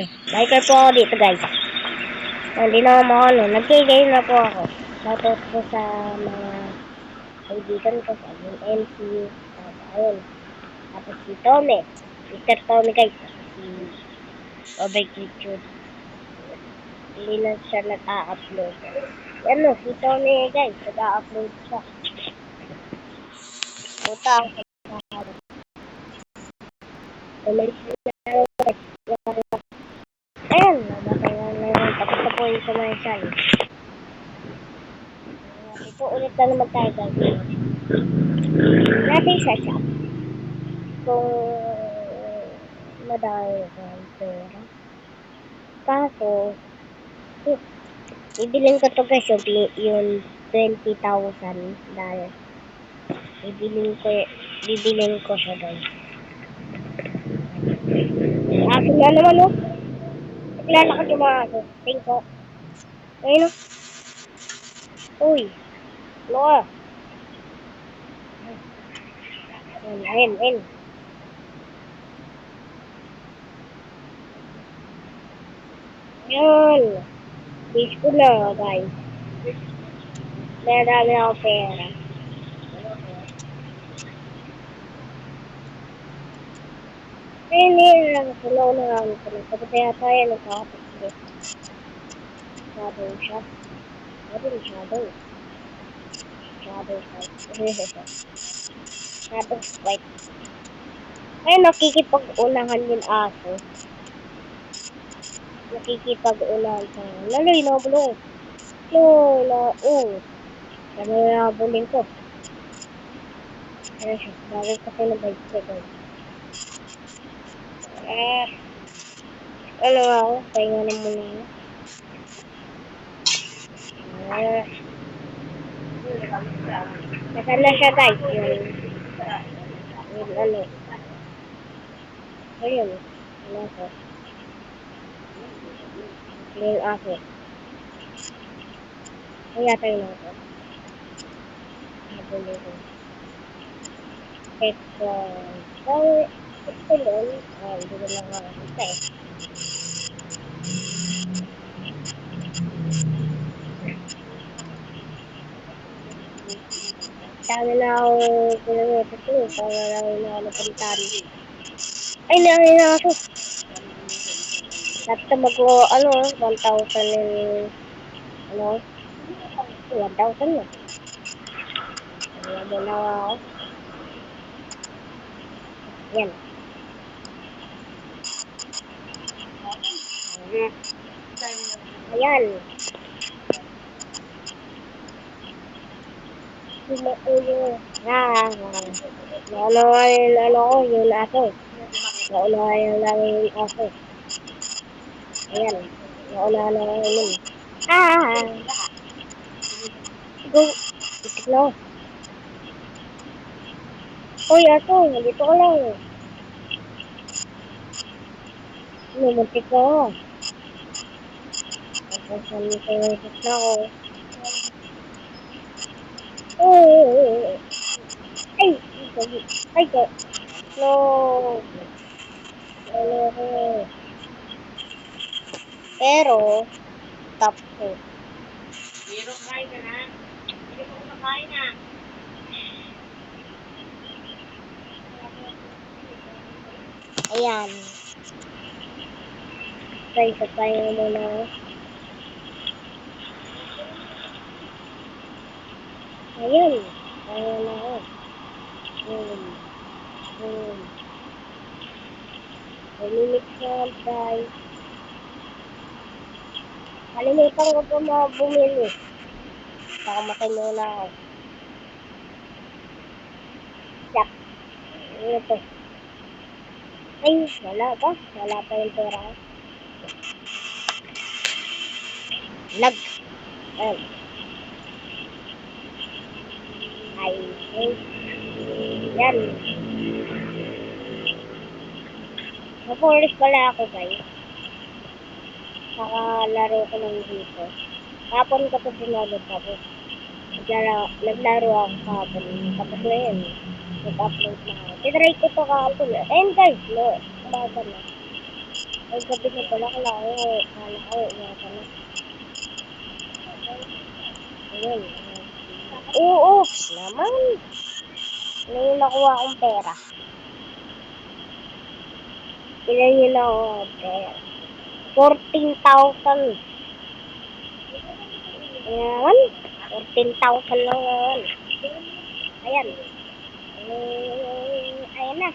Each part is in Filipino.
Biker po ako dito guys. Hindi na ako makano. Nag-game na po ako. Shoutout po sa mga kaibigan ko sa MC. Tapos ayun. Tapos si Tommy. Mr. Tommy guys. Tapos si Obey Richard. Hindi na siya nag-a-upload. Ano, si Tommy guys. Nag-a-upload siya. Puta ako sa ayun. Namatay na yun. Tapos na po yung commercial. Ito ulit na naman tayo guys. Natin sa shop. Kung madami ang pera. Kaso, bibilin ko to guys yung 20,000 dahil bibilin ko siya guys. Aso na naman oh. Naglalakad yung mga aso. Tingko. Ayun oh. Uy. Ano ka? Ayun. Ayun. Base ko na guys. Madami ako pera. Hindi lang. Sunaw na lang ko na. Kapag kaya tayo nagkakapit. Shadow siya. Ano yung shadow? Shadow fight. Shadow fight. Ay, nakikipag-unahan yung aso. Nakikipag-unahan sa laloy na bulong. Ano na bulong ko? Ano siya? Bagay kasi na bike ko guys. Ano ako? Pahinga na muna ako. Nasaan na siya guys? Yung ano. Ayun. Ano ako? Yung aso. Kaya tayo na ako. Nabulong ko. Ito. Ito yun. Hindi ko lang makakita eh. Dami na ako kilometer ko. Para lang na ako napuntahan. Ay, nangin na ako. Dapat ano, 1,000 and, ano, 1,000 na. Ayan na ako. Yan. Ayan. Yung yung aso. Naunawain lang yung aso. Ayan. Naunawain lang yun. Go. Itik na. Uy, aso. Dito ka lang. Lumuntik ko. Tapos kayo na ako. Ay! Ay, ko. No. Pero, top 2. Pero kain ka na. Hindi ko kumakain na. Ayan. Sabay muna. Ayan. Ayan na ako. Mamimix na guys. Kalimutan ko po mga bumili. Baka matay muna ako. Yak. Ano to? Ay, wala ba? Wala pa yung pera ko. Lag. Ayan. Ay. Yan. Napulis pala ako guys. Nakalaro ko lang dito. Kapon ko po sinulog ako. Naglaro ako kapon. Tapos na yun. Nag-upload na ako. Tinry ko to kapon. And guys, umaga na. Ay, gabi na pala. Kala ko, umaga na. Ayun. Oops naman. Ano yung nakuha akong pera? Ilan yun ako pera? 14,000. Ayan. 14,000 lang ngayon. Ayan. Ayan na.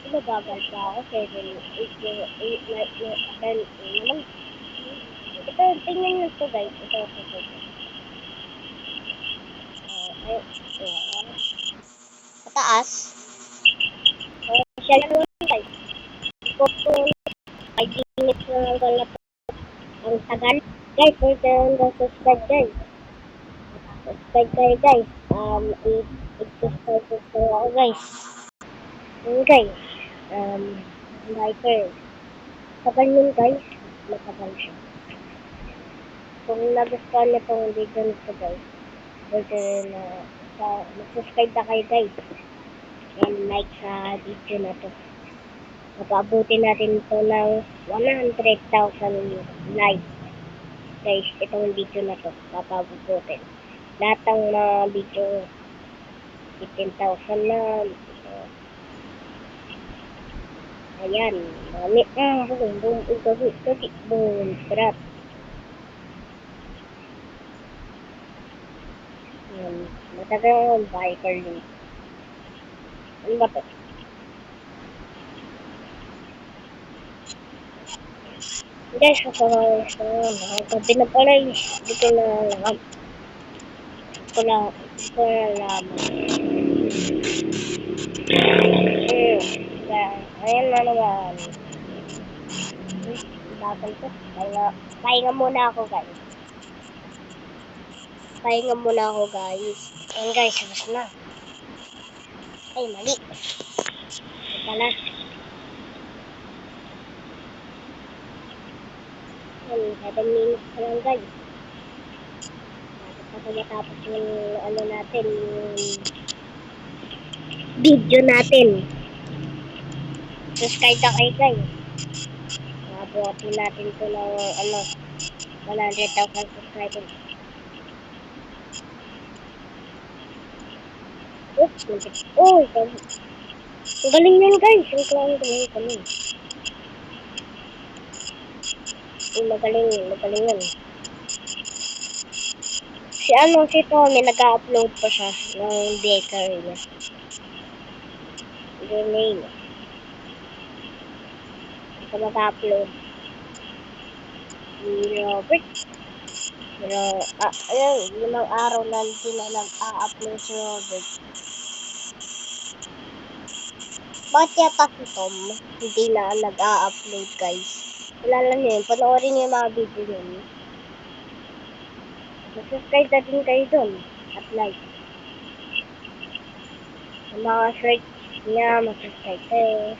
Mabagal pa ako. 7, 8, 8, 9, 10 naman. Ito, tingnan nyo ito guys. Ito. Ayan. Sa taas. Siya lang yun guys. Kung 5 minutes lang ang galap. Ang tagal. Guys, huwag kayong subscribe guys. Subscribe kayo guys. I-subscribe ko ako guys. Yun guys. Liker. Tagal yun guys. Matagal siya. Kung nagustuhan niyo tong video nito guys, pwede na mag-subscribe na kayo guys. And like sa video na to. Napaabutin natin ito ng 100,000 likes. Guys, itong video na to. Napaabutin. Lahat ng mga video 15,000 na. Ayan. Mami. Boom. Gagi. Boom. Sarap. Ayan. Matagal ang biker link. Ano ba to? Guys, gabi na pala eh. Hindi ko na alam. Hindi ko na alaman. Ayan na naman. Bagal ko. Pahinga muna ako guys. Ayan guys, sabas na. Ay, mali. Ito pala. Ayan, 7 minutes pa lang guys. Dapat na kaya tapos yung ano natin, yung video natin. Subscribe na kayo guys. Mabuhatin natin ito ng 100,000 subscribers. Oops, ang galing yan guys. Ang galing. Magaling yan. Si Tommy, nag-upload pa siya ng bakery niya. Gmail. Ito mag-upload. Si Robert. Pero, ayun, 5 araw na hindi na nag-upload si Robert. Bakit yata si Tom hindi na nag-upload guys? Wala lang yun. Panoorin niyo yung mga video yun. Subscribe na din kayo dun. At like. Sa mga search niya, mag-subscribe kayo.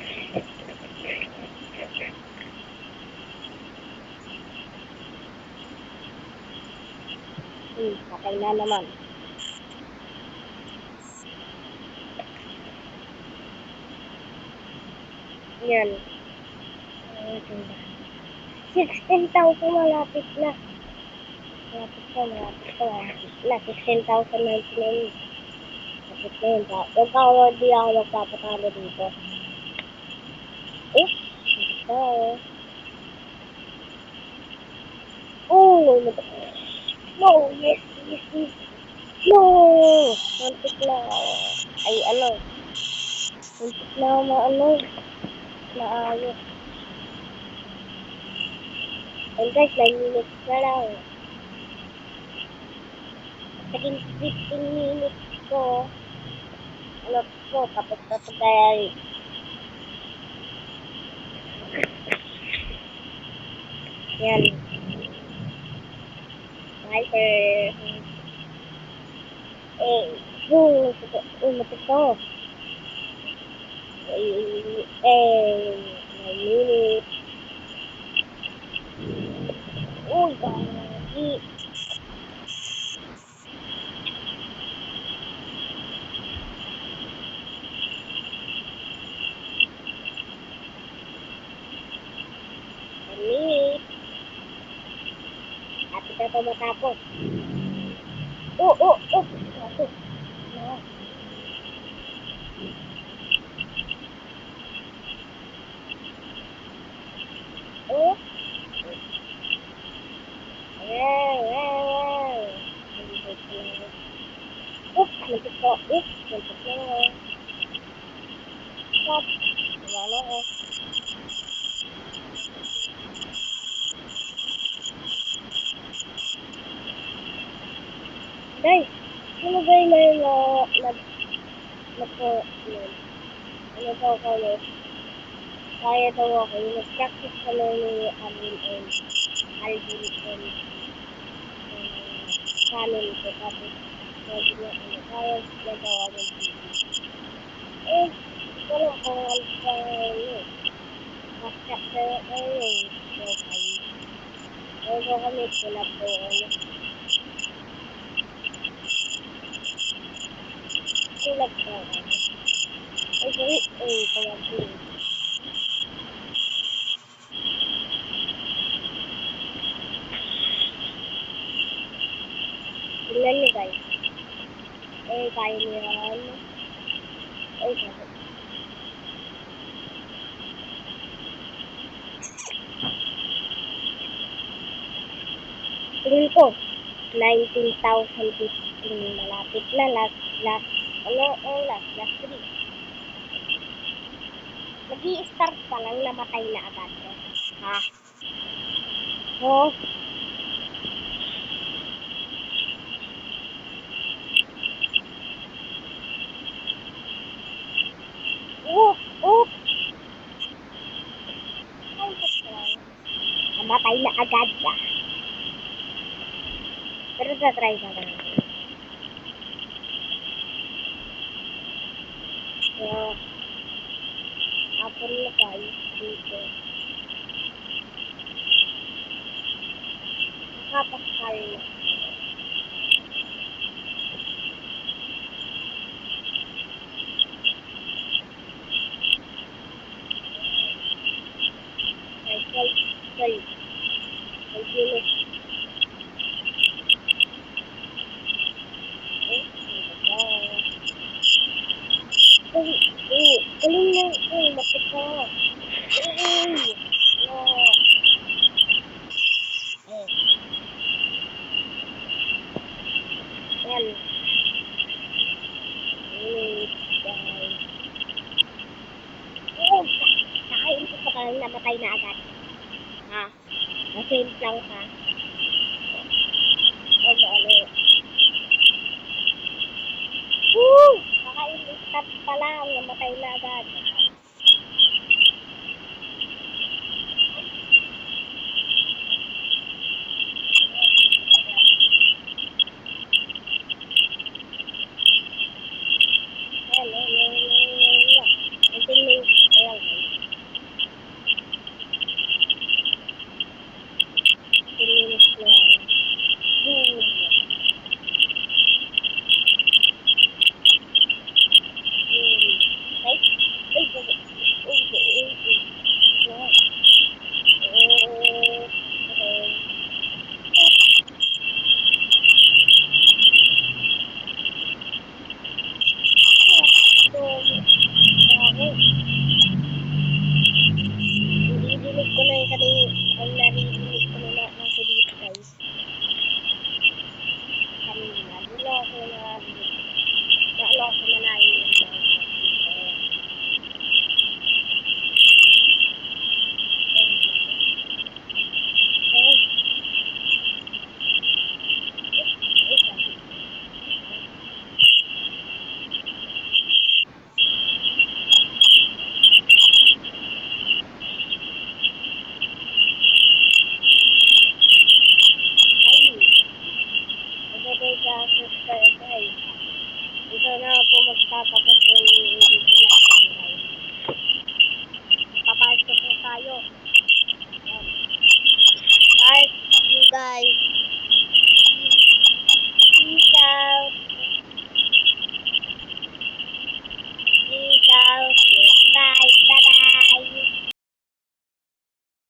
Patay na naman. Yan. 16,000 malapit na. Malapit na. 16,000 na yun. Malapit na yun. Huwag ako, di ako magpapatalo dito. Oh, oh, no, yes. No! Muntik na. Ay, muntik na maayos. And guys, 9 minutes na lang. Naging 15 minutes ko. Tapos na ito guys. Yan. Viper. Matik ko. 9 minutes. Gagi. na ito matapos. Oh. Ako. Oh. Nandito ko lang. Muntik ko. Muntik na ako. Stop. Wala na ako. Guys, sino ba yung yun? Ano daw kami? Kaya daw ako. Yung nag-practice kami ni Alvin and channel ko. Tapos, sabi niya, kaya na daw ako mag-video. Hindi ko lang kung ano pa yun. Backtrack na yun. Profile. Kaya daw kami, collab daw Collab daw sorry. Collab yun. Tingnan niyo guys. Kaya niyo yan. Sabi. Tingin ko, 19,015 malapit na last week. Nag-i-start pa lang, namatay na agad. Ha? Oh, oh, oh. Namatay na agad. Pero try ka na. So, hapon na guys dito. Nakapasakal na. Guys, 12 minutes. Galing na. Matik ka. Yan. Guys. Nakain ko pa lang namatay na agad. Ha? Na-faint lang pa. Ano. Kakain ko pa lang namatay na agad. Narinig ko na yung ang narinig ko na nasa dito guys. Kanina, wala ako narinig. Wala ako malayo yung mga dito. Guys, ito na po magtatapos yung dito natin guys. Papayos ko po tayo. Guys, you guys.